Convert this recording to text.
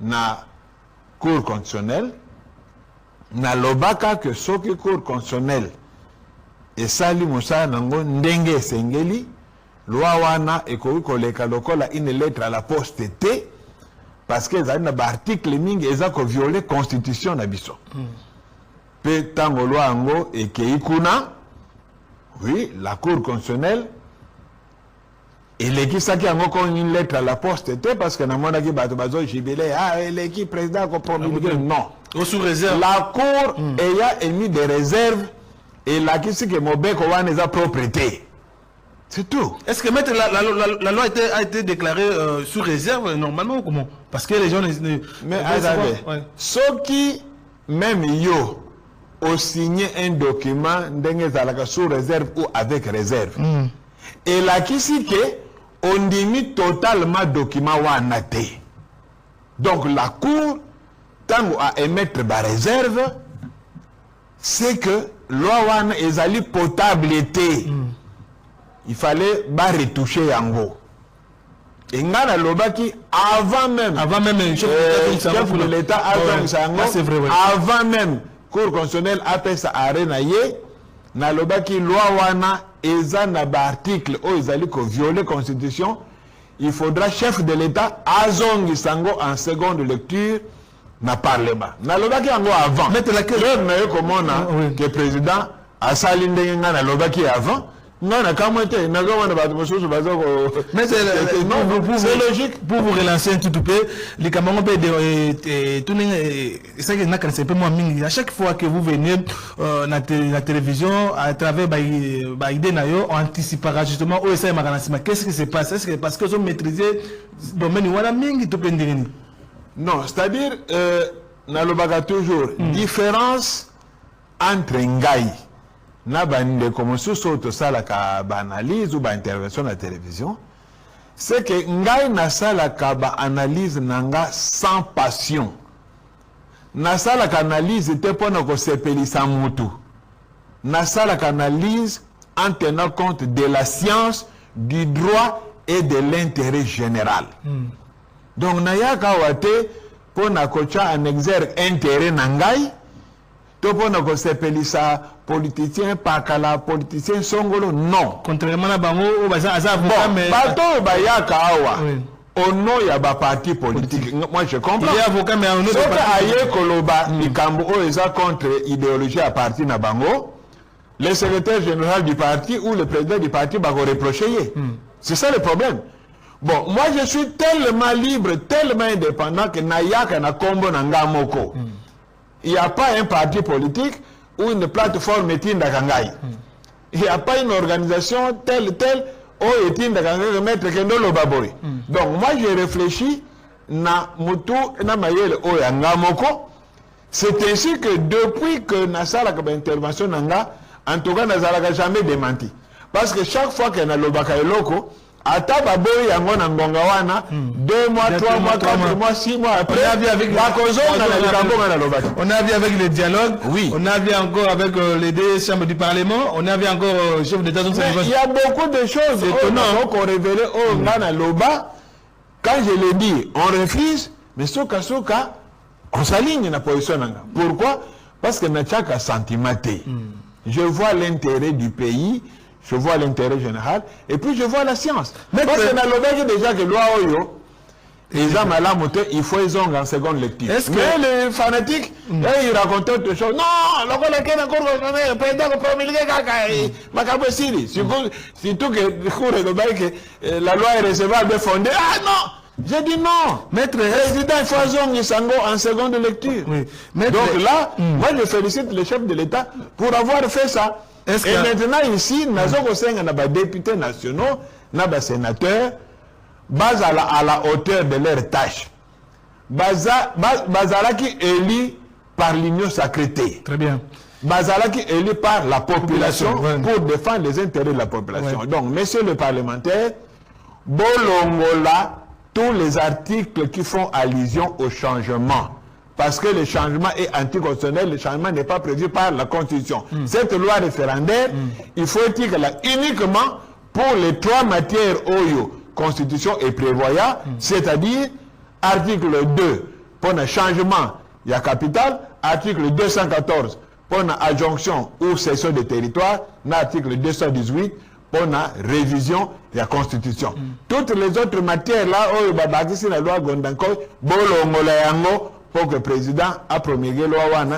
na Cour constitutionnelle, na lobaka que soki Cour constitutionnelle et sali moussa nango ndenge sengeli, loi wana ekoki koleka lokola une lettre à la poste T, parce que ezali na ba article mingi eza ko violer constitution na biso. Pe tango loi yango ekei kuna, oui, la Cour constitutionnelle elekisaki yango ko une lettre à la poste T, parce que namonaki bato bazo jibile, l'équipe président ko promulguer, non. Sous réserve. La Cour ayant émis des réserves et la kisi que Mobeko wana eza propriété. C'est tout. Est-ce que maître, la loi a été déclarée sous réserve normalement ou comment? Parce que les gens... Mais attendez, ceux qui, même yo, ont signé un document sous réserve ou avec réserve. Et la kisi que on dit totalement document wana te. Donc la Cour, tant à émettre la réserve, c'est que loi wana ezali potable été. Il fallait retoucher yango. Et ngana lobaki avant même chef de l'État avant même Cour constitutionnelle appelle ça arena ye na lobaki loi wana eza na ba article o ezali ko violer constitution, il faudra chef de l'État azongi sango en seconde lecture na parlement. Na lobaki yango avant. Mais la question na yo komona que président asali ndenge ngana lobaki avant. Non, c'est logique. Pour vous relancer un tout peu, les Camerounais à chaque fois que vous venez dans la télévision, à travers Baïdé Nayo, on anticipera justement qu'est-ce qui se passe? Est-ce que parce que vous maîtrisez le domaine non, c'est-à-dire, nous toujours différence entre Ngaï. Nabande comme sous salaka ba analyse ou ba intervention à la télévision, c'est que ngai na salaka ba analyse nanga sans passion. Na salaka analyse te pona ko sepelisa mutu. Na salaka analyse en tenant compte de la science, du droit et de l'intérêt général. Donc nayaka wate pona kocha en exergue intérêt nangai. Topona ko sepelisa politicien pakala politicien songolo, non. Contrairement à Bango ou Baza mais bato bayaka awa au nom ya ba parti politique. Moi je comprends. Il est avocat mais au nom de aye koloba ikambo o eza contre idéologie à parti na Bango, le secrétaire général du parti ou le président du parti va reprocher. C'est ça le problème. Bon, moi je suis tellement libre, tellement indépendant que nayaka na kombo na ngamoko. Il n'y a pas un parti politique ou une plateforme étine d'Akangaï. Il n'y a pas une organisation telle ou étine d'Akangaï mettre Kendolo Baboy. Donc moi j'ai réfléchi na mutu na mayele o yangamoko. C'est ainsi que depuis que Nassala a intervention nanga, en tout cas Nassala n'a jamais démenti. Parce que chaque fois que na lobaka eloko, ata baboyi yango na ngonga wana 2 mois, 3 mois, 4 mois, 6 mois après, on a vu avec le dialogue, oui. On a vu encore avec les deux chambres du Parlement, on a vu encore le chef d'État. Il y a beaucoup de choses étonnantes qu'on révélait au Ghana Loba. Quand je l'ai dit, on refuse, mais soka on s'aligne dans la position. Pourquoi? Parce que n'a sentiment. Je vois l'intérêt du pays. Je vois l'intérêt général et puis je vois la science. Mais parce que dans le déjà que loi Oyo, les hommes à la montée, il faut les ongles en seconde lecture. Mais les fanatiques, ils racontent autre chose. Non, le président a promulgué surtout que la loi est recevable fondée. Ah non! J'ai dit non. Maître, président, il faut zong Sango en seconde lecture. Oui. Donc là, moi je félicite le chef de l'État pour avoir fait ça. Et maintenant ici, nous avons des députés nationaux, des sénateurs, basés à la hauteur de leur tâche. Basala qui est élu par l'union sacrée. Très bien. Basala qui est élu par la population pour défendre les intérêts de la population. Ouais. Donc, messieurs les parlementaires, bolongola tous les articles qui font allusion au changement. Parce que le changement est anticonstitutionnel, le changement n'est pas prévu par la Constitution. Cette loi référendaire, il faut dire qu'elle est uniquement pour les 3 matières OYO, Constitution et prévoyant, c'est-à-dire article 2, pour un changement il y a capital, article 214 pour une adjonction ou cession de territoire, l'article 218 pour une révision de la constitution. Toutes les autres matières là, la loi Gondanko, pour que le président a promulgué la loi.